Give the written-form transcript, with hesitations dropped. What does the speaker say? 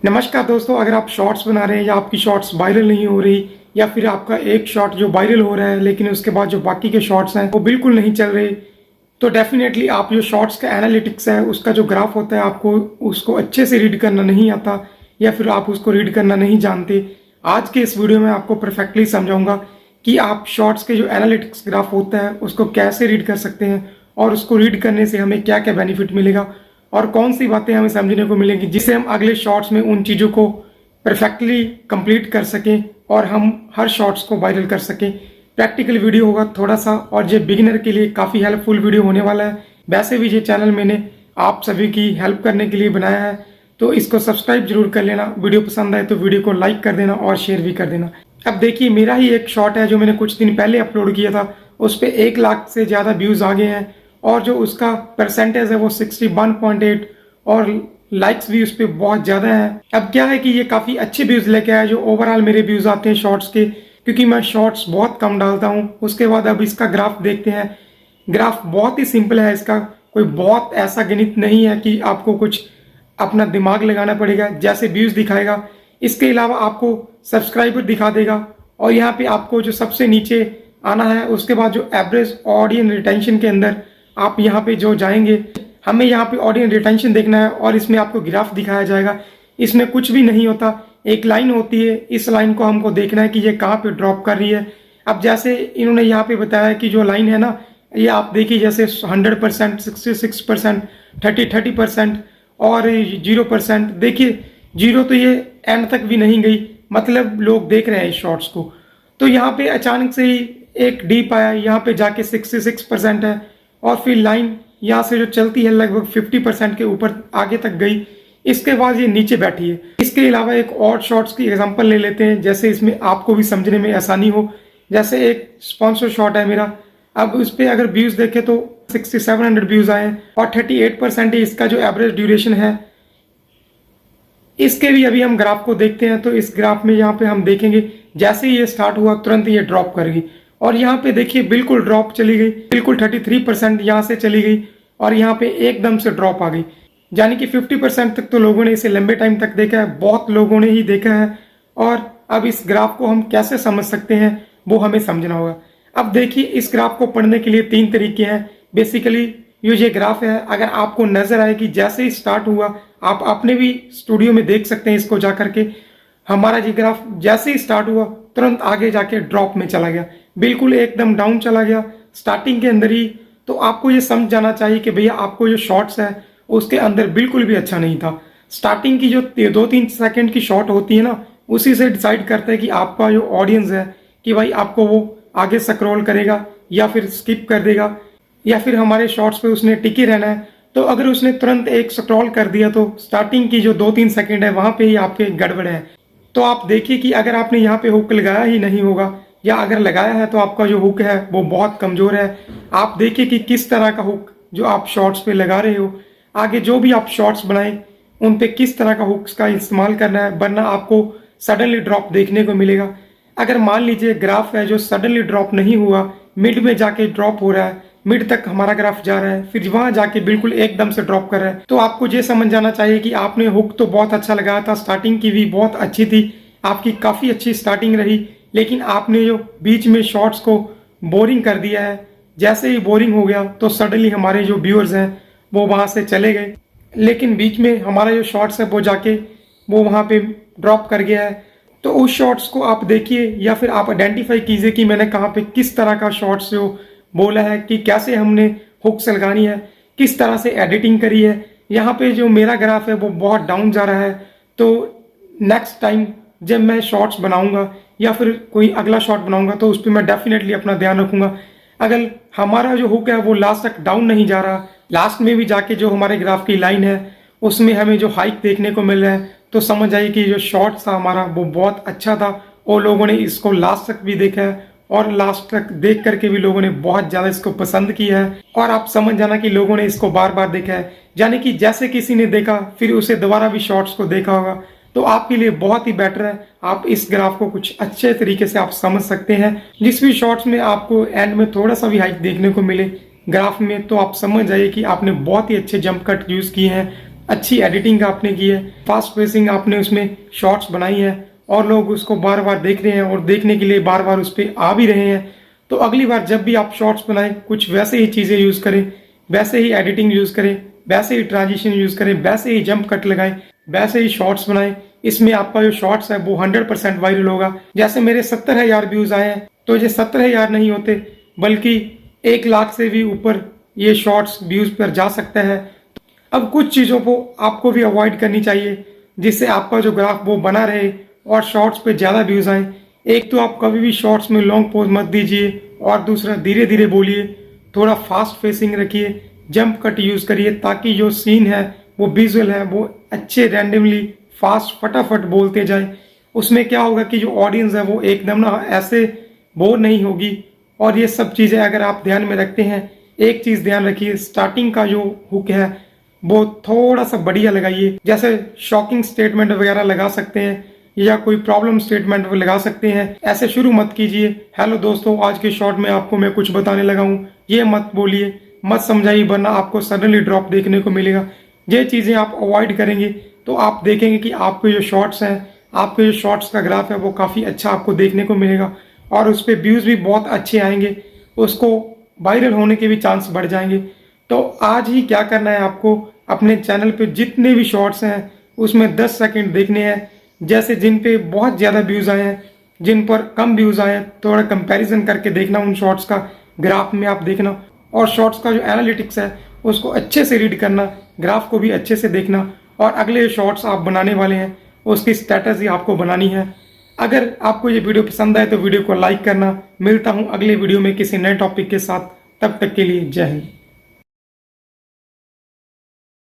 नमस्कार दोस्तों, अगर आप शॉर्ट्स बना रहे हैं या आपकी शॉर्ट्स वायरल नहीं हो रही या फिर आपका एक शॉर्ट जो वायरल हो रहा है लेकिन उसके बाद जो बाकी के शॉर्ट्स हैं वो बिल्कुल नहीं चल रहे, तो डेफिनेटली आप जो शॉर्ट्स का एनालिटिक्स है उसका जो ग्राफ होता है आपको उसको अच्छे से रीड करना नहीं आता या फिर आप उसको रीड करना नहीं जानते। आज के इस वीडियो में आपको परफेक्टली समझाऊंगा कि आप शॉर्ट्स के जो एनालिटिक्स ग्राफ होता है उसको कैसे रीड कर सकते हैं और उसको रीड करने से हमें क्या क्या बेनिफिट मिलेगा और कौन सी बातें हमें समझने को मिलेंगी जिससे हम अगले शॉर्ट्स में उन चीज़ों को परफेक्टली कंप्लीट कर सकें और हम हर शॉर्ट्स को वायरल कर सकें। प्रैक्टिकल वीडियो होगा थोड़ा सा और ये बिगिनर के लिए काफ़ी हेल्पफुल वीडियो होने वाला है। वैसे भी ये चैनल मैंने आप सभी की हेल्प करने के लिए बनाया है, तो इसको सब्सक्राइब जरूर कर लेना। वीडियो पसंद आए तो वीडियो को लाइक कर देना और शेयर भी कर देना। अब देखिए, मेरा ही एक शॉर्ट है जो मैंने कुछ दिन पहले अपलोड किया था, उस पर 1 लाख से ज़्यादा व्यूज़ आ गए हैं और जो उसका परसेंटेज है वो 61.8 और लाइक्स भी उस पर बहुत ज़्यादा है। अब क्या है कि ये काफ़ी अच्छे व्यूज़ लेके आया जो ओवरऑल मेरे व्यूज़ आते हैं शॉर्ट्स के, क्योंकि मैं शॉर्ट्स बहुत कम डालता हूँ। उसके बाद अब इसका ग्राफ देखते हैं। ग्राफ बहुत ही सिंपल है, इसका कोई बहुत ऐसा गणित नहीं है कि आपको कुछ अपना दिमाग लगाना पड़ेगा। जैसे व्यूज़ दिखाएगा, इसके अलावा आपको सब्सक्राइबर दिखा देगा और यहाँ पे आपको जो सबसे नीचे आना है उसके बाद जो एवरेज ऑडियंस रिटेंशन के अंदर आप यहाँ पे जो जाएंगे, हमें यहाँ पे ऑडियंस रिटेंशन देखना है और इसमें आपको ग्राफ दिखाया जाएगा। इसमें कुछ भी नहीं होता, एक लाइन होती है, इस लाइन को हमको देखना है कि ये कहाँ पे ड्रॉप कर रही है। अब जैसे इन्होंने यहाँ पे बताया कि जो लाइन है ना, ये आप देखिए जैसे 100%, 66%, 30% और 0%। देखिए 0 तो ये एंड तक भी नहीं गई, मतलब लोग देख रहे हैं इस शॉर्ट्स को। तो यहाँ पे अचानक से ही एक डीप आया, यहाँ पे जाके 66% है और फिर लाइन यहाँ से जो चलती है लगभग 50% के ऊपर आगे तक गई। इसके बाद ये नीचे बैठी है। इसके अलावा एक और शॉर्ट्स की एग्जांपल ले लेते हैं, जैसे इसमें आपको भी समझने में आसानी हो। जैसे एक स्पॉन्सर शॉट है मेरा, अब उस पर अगर व्यूज देखें तो 6700 व्यूज आए और 38% ही इसका जो एवरेज ड्यूरेशन है। इसके भी अभी हम ग्राफ को देखते हैं, तो इस ग्राफ में यहाँ पे हम देखेंगे जैसे ही ये स्टार्ट हुआ तुरंत ये ड्रॉप करेगी और यहाँ पे देखिए बिल्कुल ड्रॉप चली गई, बिल्कुल 33% यहाँ से चली गई और यहाँ पे एकदम से ड्रॉप आ गई। यानी कि 50% तक तो लोगों ने इसे लंबे टाइम तक देखा है, बहुत लोगों ने ही देखा है। और अब इस ग्राफ को हम कैसे समझ सकते हैं वो हमें समझना होगा। अब देखिए, इस ग्राफ को पढ़ने के लिए 3 तरीके हैं। बेसिकली ये ग्राफ है, अगर आपको नजर आए कि जैसे ही स्टार्ट हुआ, आप अपने भी स्टूडियो में देख सकते हैं इसको जा करके। हमारा ये ग्राफ जैसे ही स्टार्ट हुआ तुरंत आगे जाके ड्रॉप में चला गया, बिल्कुल एकदम डाउन चला गया स्टार्टिंग के अंदर ही। तो आपको ये समझ जाना चाहिए कि भैया आपको जो शॉर्ट्स है उसके अंदर बिल्कुल भी अच्छा नहीं था। स्टार्टिंग की जो 2-3 सेकंड की शॉट होती है ना, उसी से डिसाइड करता है कि आपका जो ऑडियंस है कि भाई आपको वो आगे स्क्रॉल करेगा या फिर स्किप कर देगा या फिर हमारे शॉर्ट्स पे उसने टिके रहना है। तो अगर उसने तुरंत एक स्क्रॉल कर दिया तो स्टार्टिंग की जो 2-3 सेकंड है वहां पे ही आपके गड़बड़ है। तो आप देखिए कि अगर आपने यहाँ पे हुक लगाया ही नहीं होगा या अगर लगाया है तो आपका जो हुक है वो बहुत कमजोर है। आप देखिए कि किस तरह का हुक जो आप शॉर्ट्स पे लगा रहे हो, आगे जो भी आप शॉर्ट्स बनाए उन पे किस तरह का हुक्स का इस्तेमाल करना है, वरना आपको सडनली ड्रॉप देखने को मिलेगा। अगर मान लीजिए ग्राफ है जो सडनली ड्रॉप नहीं हुआ, मिड में जाके ड्रॉप हो रहा है, मिड तक हमारा ग्राफ जा रहा है, फिर वहां जाके बिल्कुल एकदम से ड्रॉप कर रहा है, तो आपको ये समझ जाना चाहिए कि आपने हुक तो बहुत अच्छा लगाया था, स्टार्टिंग की भी बहुत अच्छी थी, आपकी काफी अच्छी स्टार्टिंग रही, लेकिन आपने जो बीच में शॉर्ट्स को बोरिंग कर दिया है। जैसे ही बोरिंग हो गया तो सडनली हमारे जो व्यूअर्स हैं वो वहां से चले गए, लेकिन बीच में हमारा जो शॉर्ट्स है वो जाके वो वहां पे ड्रॉप कर गया है। तो उस शॉर्ट्स को आप देखिए या फिर आप आइडेंटिफाई कीजिए कि मैंने कहाँ पे किस तरह का शॉर्ट्स जो बोला है, कि कैसे हमने हुक्स लगानी है, किस तरह से एडिटिंग करी है। यहाँ पे जो मेरा ग्राफ है वो बहुत डाउन जा रहा है, तो नेक्स्ट टाइम जब मैं शॉर्ट्स बनाऊंगा या फिर कोई अगला शॉर्ट बनाऊंगा तो उस पर मैं डेफिनेटली अपना ध्यान रखूंगा। अगर हमारा जो हुक है वो लास्ट तक डाउन नहीं जा रहा, लास्ट में भी जाके जो हमारे ग्राफ की लाइन है उसमें हमें जो हाइक देखने को मिल रहा है, तो समझ आइए कि जो शॉर्ट था हमारा वो बहुत अच्छा था और लोगों ने इसको लास्ट तक भी देखा है और लास्ट तक देख करके भी लोगों ने बहुत ज्यादा इसको पसंद किया है। और आप समझ जाना कि लोगों ने इसको बार बार देखा है, यानी कि जैसे किसी ने देखा फिर उसे दोबारा भी शॉर्ट्स को देखा होगा। तो आपके लिए बहुत ही बेटर है, आप इस ग्राफ को कुछ अच्छे तरीके से आप समझ सकते हैं। जिस भी शॉर्ट्स में आपको एंड में थोड़ा सा भी हाइक देखने को मिले ग्राफ में, तो आप समझ जाइए कि आपने बहुत ही अच्छे जंप कट यूज किए हैं अच्छी एडिटिंग आपने की है, फास्ट पेसिंग आपने उसमें शॉर्ट्स बनाई है और लोग उसको बार बार देख रहे हैं और देखने के लिए बार बार उस पर आ भी रहे हैं। तो अगली बार जब भी आप शॉर्ट्स बनाएं कुछ वैसे ही चीज़ें यूज़ करें, वैसे ही एडिटिंग यूज़ करें, वैसे ही ट्रांजिशन यूज़ करें, वैसे ही जंप कट लगाएं, वैसे ही शॉर्ट्स बनाएं। इसमें आपका जो शॉर्ट्स है वो 100% वायरल होगा। जैसे मेरे 70,000 व्यूज़ आए हैं, तो ये 70,000 नहीं होते बल्कि 1 लाख से भी ऊपर ये शॉर्ट्स व्यूज़ पर जा सकता है। अब कुछ चीज़ों को आपको भी अवॉइड करनी चाहिए जिससे आपका जो ग्राफ वो बना रहे और शॉर्ट्स पे ज़्यादा व्यूज़ आए। एक तो आप कभी भी शॉर्ट्स में लॉन्ग पोज मत दीजिए और दूसरा धीरे धीरे बोलिए, थोड़ा फास्ट फेसिंग रखिए, जंप कट यूज़ करिए ताकि जो सीन है वो विजुअल है वो अच्छे रैंडमली फास्ट फटाफट बोलते जाए। उसमें क्या होगा कि जो ऑडियंस है वो एकदम ना ऐसे बोर नहीं होगी। और ये सब चीज़ें अगर आप ध्यान में रखते हैं, एक चीज़ ध्यान रखिए, स्टार्टिंग का जो हुक है वो थोड़ा सा बढ़िया लगाइए। जैसे शॉकिंग स्टेटमेंट वगैरह लगा सकते हैं या कोई प्रॉब्लम स्टेटमेंट लगा सकते हैं, ऐसे शुरू मत कीजिए। हेलो दोस्तों, आज के शॉर्ट में आपको मैं कुछ बताने लगा हूँ, ये मत बोलिए, मत समझाइए, वरना आपको सडनली ड्रॉप देखने को मिलेगा। ये चीज़ें आप अवॉइड करेंगे तो आप देखेंगे कि आपके जो शॉर्ट्स हैं, आपके जो शॉर्ट्स का ग्राफ है वो काफ़ी अच्छा आपको देखने को मिलेगा और उस पर व्यूज़ भी बहुत अच्छे आएंगे, उसको वायरल होने के भी चांस बढ़ जाएंगे। तो आज ही क्या करना है आपको, अपने चैनल पे जितने भी शॉर्ट्स हैं उसमें 10 सेकंड देखने हैं। जैसे जिन पे बहुत ज़्यादा व्यूज़ आए हैं, जिन पर कम व्यूज़ आए हैं, थोड़ा कंपैरिजन करके देखना उन शॉर्ट्स का, ग्राफ में आप देखना और शॉर्ट्स का जो एनालिटिक्स है उसको अच्छे से रीड करना, ग्राफ को भी अच्छे से देखना और अगले शॉर्ट्स आप बनाने वाले हैं उसकी स्ट्रैटेजी आपको बनानी है। अगर आपको ये वीडियो पसंद आए तो वीडियो को लाइक करना। मिलता हूँ अगले वीडियो में किसी नए टॉपिक के साथ, तब तक के लिए जय हिंद।